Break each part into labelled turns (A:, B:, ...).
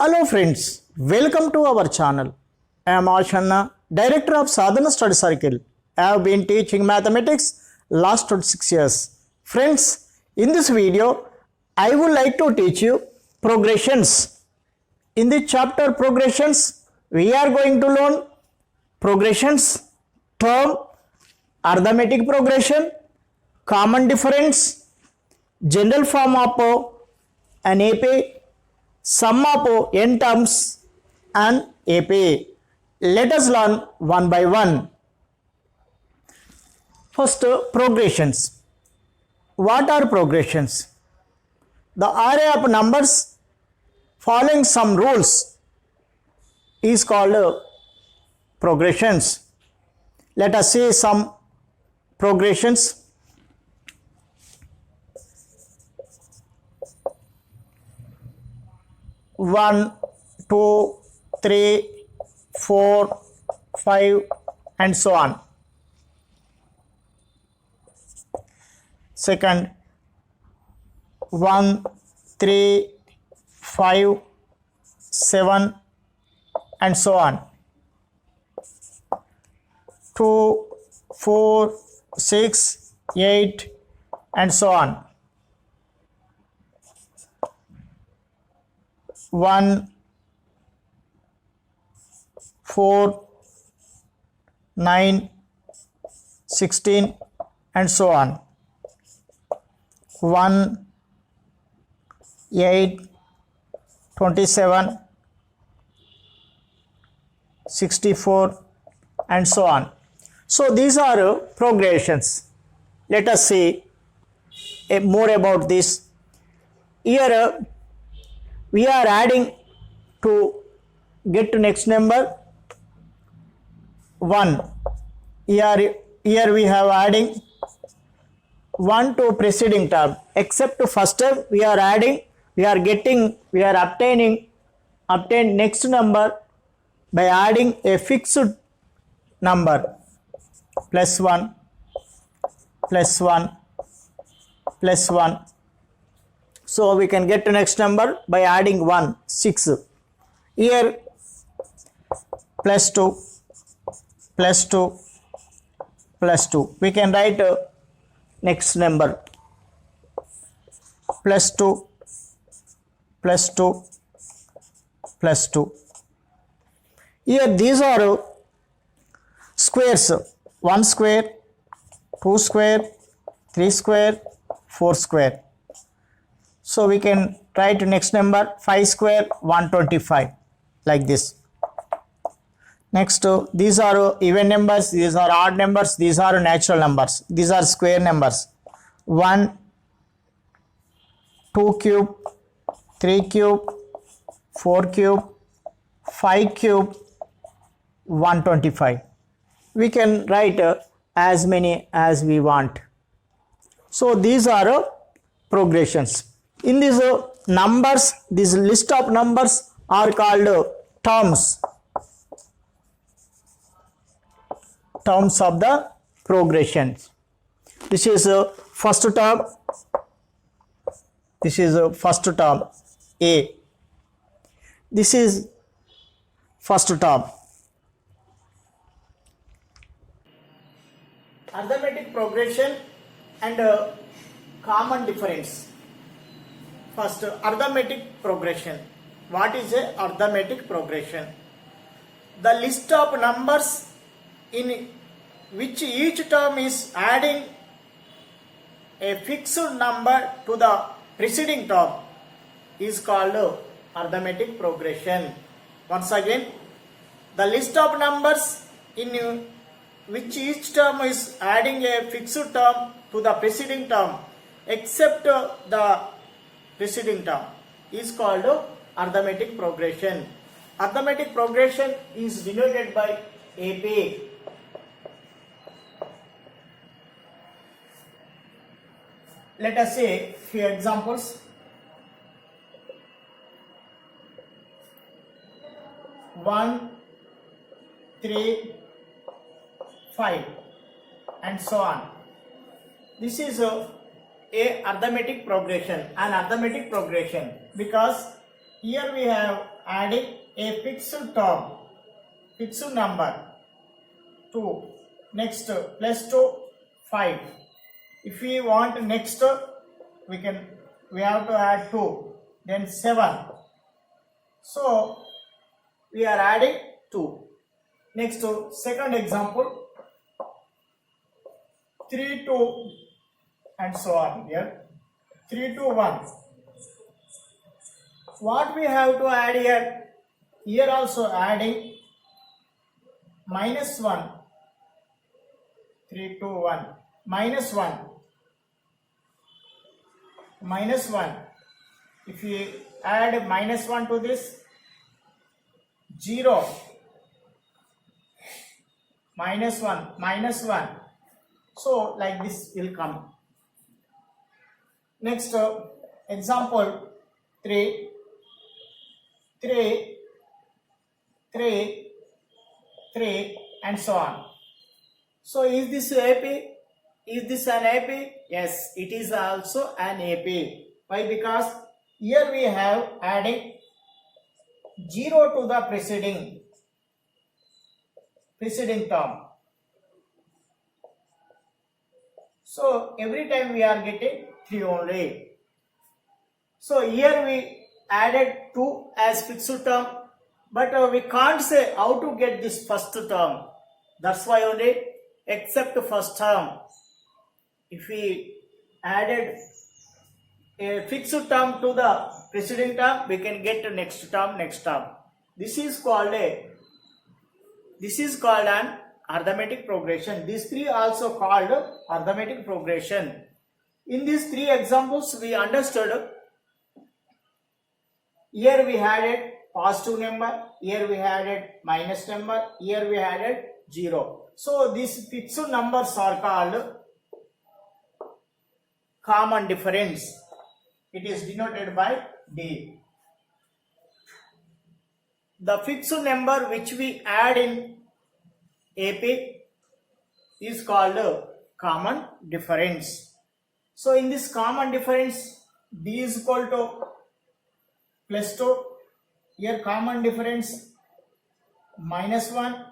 A: Hello friends, welcome to our channel. I am Ashanna, Director of Sadhana Study Circle. I have been teaching mathematics last 26 years. Friends, in this video, I would like to teach you progressions. In the chapter progressions, we are going to learn progressions, term, arithmetic progression, common difference, general form of an AP, sum of n terms and AP. Let us learn one by one. First, progressions. What are progressions? The array of numbers following some rules is called progressions. Let us see some progressions. 1, 2, 3, 4, 5 and so on. Second, 1, 3, 5, 7 and so on. 2, 4, 6, 8 and so on. 1, 4, 9, 16 and so on. 1, 8, 27, 64 and so on. So these are progressions. Let us see more about this. Here we are adding to get to next number 1. Here we have adding 1 to preceding term. Except to first term we are adding, we are obtaining next number by adding a fixed number plus 1 plus 1 plus 1. So we can get to next number by adding 1, 6. Here plus 2 plus 2 plus 2. We can write next number plus 2 plus 2 plus 2. Here these are squares. 1 square, 2 square, 3 square, 4 square. So we can write next number 5 square 125 like this. Next, these are even numbers, these are odd numbers, these are natural numbers, these are square numbers. 1, 2 cube, 3 cube, 4 cube, 5 cube, 125. We can write as many as we want. So these are progressions. In these numbers, this list of numbers are called terms. Terms of the progressions. This is first term. This is first term A. This is first term. Arithmetic progression and common difference. First, arithmetic progression. What is a arithmetic progression? The list of numbers in which each term is adding a fixed number to the preceding term is called arithmetic progression. Once again, the list of numbers in which each term is adding a fixed term to the preceding term except the preceding term is called arithmetic progression. Arithmetic progression is denoted by AP. Let us say few examples. 1, 3, 5 and so on. This is a arithmetic progression, because here we have adding a fixed term, fixed number 2. Next plus 2 5. If we want next we have to add 2, then 7. So we are adding 2. Next second example 3 2 and so on. Here 3 2 1. What we have to add here? Here also adding minus 1. 3 2 1 minus 1 minus 1. If we add minus 1 to this, 0 minus 1 minus 1. So like this will come. Next example 3 3 3 3 and so on. So is this AP? Is this an AP? Yes, it is also an AP. Why? Because here we have adding 0 to the preceding term. So every time we are getting 3 only. So here we added 2 as fixed term, but we can't say how to get this first term. That's why only except first term. If we added a fixed term to the preceding term, we can get next term. This is called an arithmetic progression. These three also called arithmetic progression. In these three examples, we understood. Here we had a positive number, here we had a minus number, here we had a 0. So these fixed numbers are called common difference. It is denoted by D. The fixed number which we add in AP is called common difference. So in this common difference, D is equal to plus 2. Here common difference minus 1.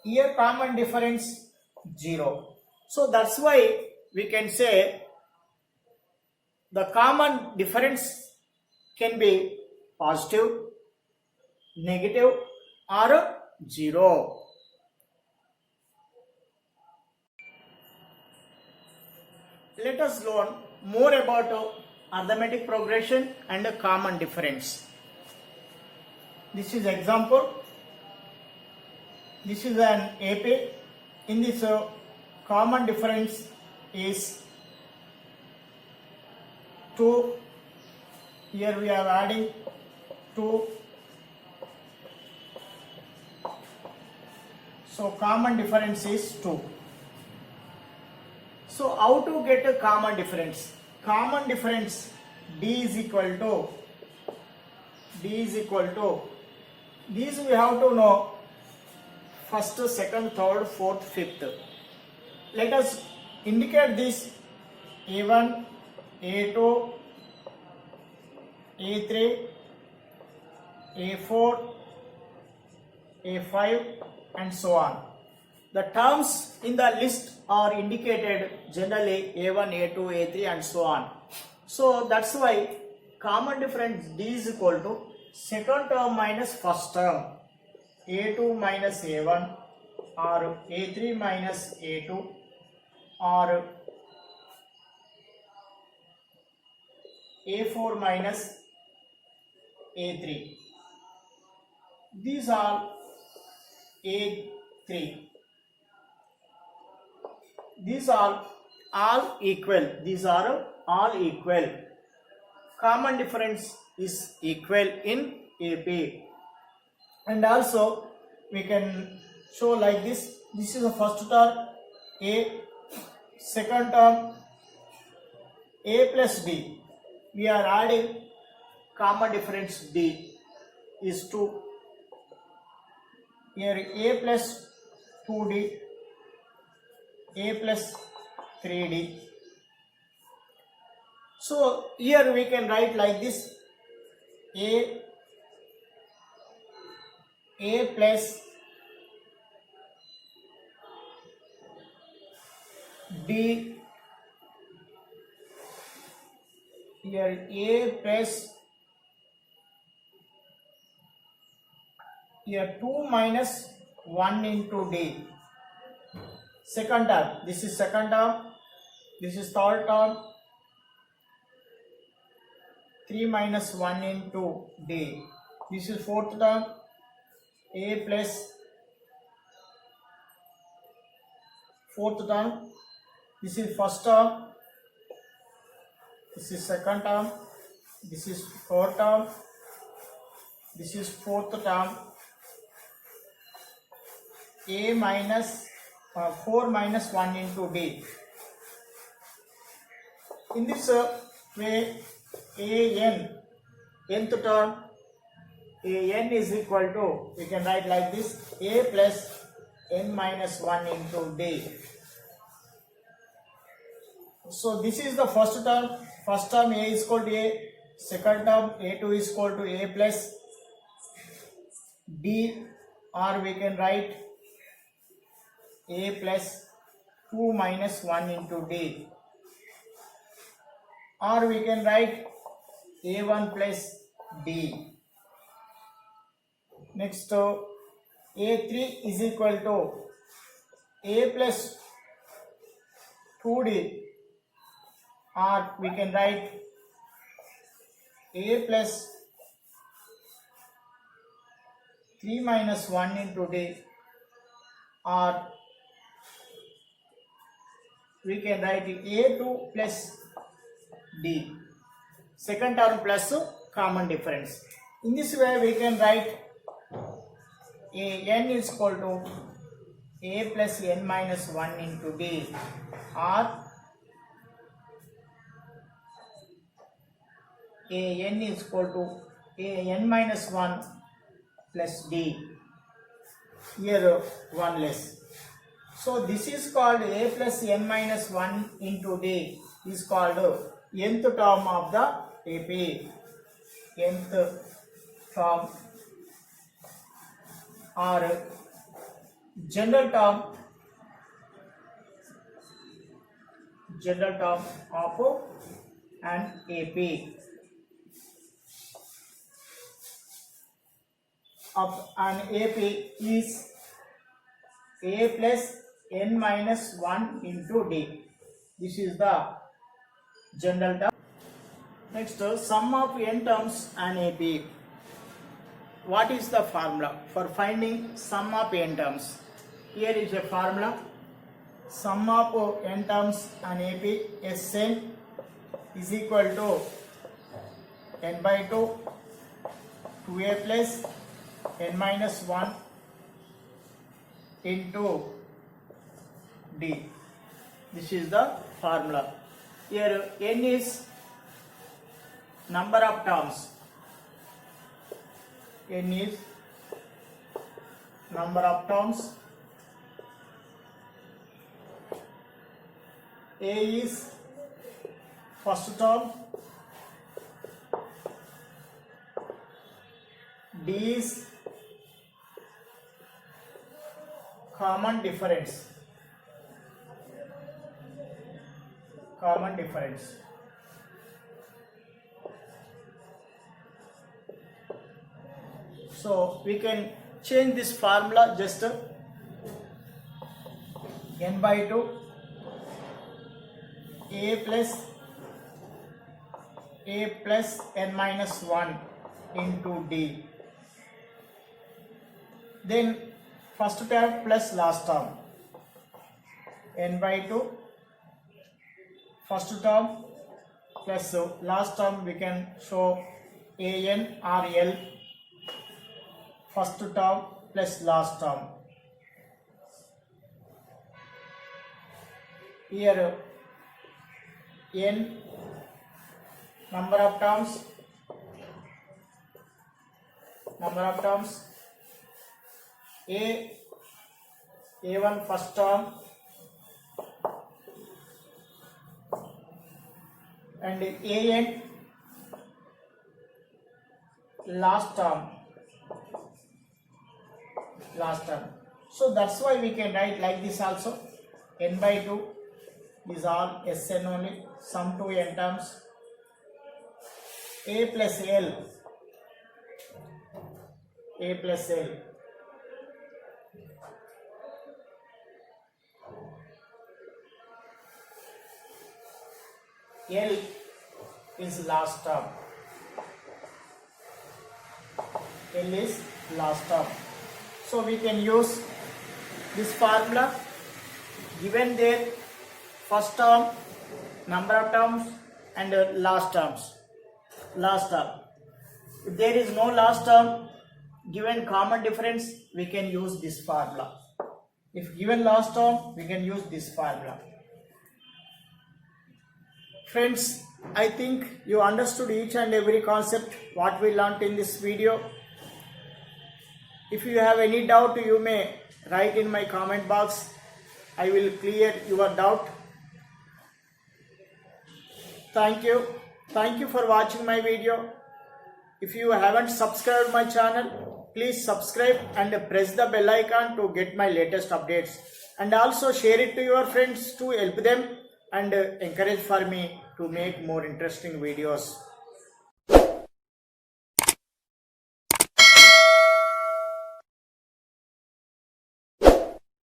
A: Here common difference 0. So that's why we can say the common difference can be positive, negative or 0. Let us learn more about arithmetic progression and common difference. This is example. This is an AP. In this common difference is 2. Here we are adding 2. So common difference is 2. So how to get a common difference? Common difference D is equal to these we have to know first, second, third, fourth, fifth. Let us indicate this A1, A2, A3, A4, A5 and so on. The terms in the list are indicated generally A1, A2, A3 and so on. So that's why common difference D is equal to second term minus first term, A2 minus A1 or A3 minus A2 or A4 minus A3. These are A3. These are all equal. These are all equal. Common difference is equal in AP. And also we can show like this. This is the first term A, second term A plus D. We are adding common difference D is 2. Here A plus 2D, A plus 3D. So here we can write like this: A a plus d, here a plus here 2 minus 1 into d. Second term, this is second term, this is third term, 3 minus 1 into d. This is fourth term, a plus fourth term, this is first term, this is second term, this is third term, this is fourth term, a minus 4 minus 1 into d. In this way, nth term, an is equal to, we can write like this, a plus n minus 1 into d. So this is the first term a is equal to a, second term a2 is equal to a plus d, or we can write a plus 2 minus 1 into d, or we can write a1 plus d. Next, a3 is equal to a plus 2d, or we can write a plus 3 minus 1 into d, or we can write a2 plus d, second term plus common difference. In this way, we can write an is equal to a plus n minus 1 into d, or an is equal to an minus 1 plus d, here 1 less. So this is called a plus n minus 1 into d is called nth term of the AP, nth term or general term of an AP. Of an AP is a plus n minus 1 into d. This is the general term. Next, sum of n terms and AP. What is the formula for finding sum of n terms? Here is a formula. Sum of n terms and AP, Sn is equal to n by 2, 2a plus n minus 1 into d. This is the formula. Here n is number of terms. N is number of terms. A is first term. D is common difference. So we can change this formula just n by 2 a plus n minus 1 into d. Then first term plus last term, n by 2 first term plus last term, we can show an or l, first term plus last term. Here n number of terms, a1 first term and an last term. last term. So that's why we can write like this also. N by 2 is all Sn only, sum to n terms. A plus L, A plus L. L is last term. L is last term. So we can use this formula. Given their first term, number of terms, and last terms. Last term. If there is no last term, given common difference, we can use this formula. If given last term, we can use this formula. Friends, I think you understood each and every concept what we learnt in this video. If you have any doubt, you may write in my comment box. I will clear your doubt. Thank you. Thank you for watching my video. If you haven't subscribed my channel, please subscribe and press the bell icon to get my latest updates. And also share it to your friends to help them and encourage for me to make more interesting videos.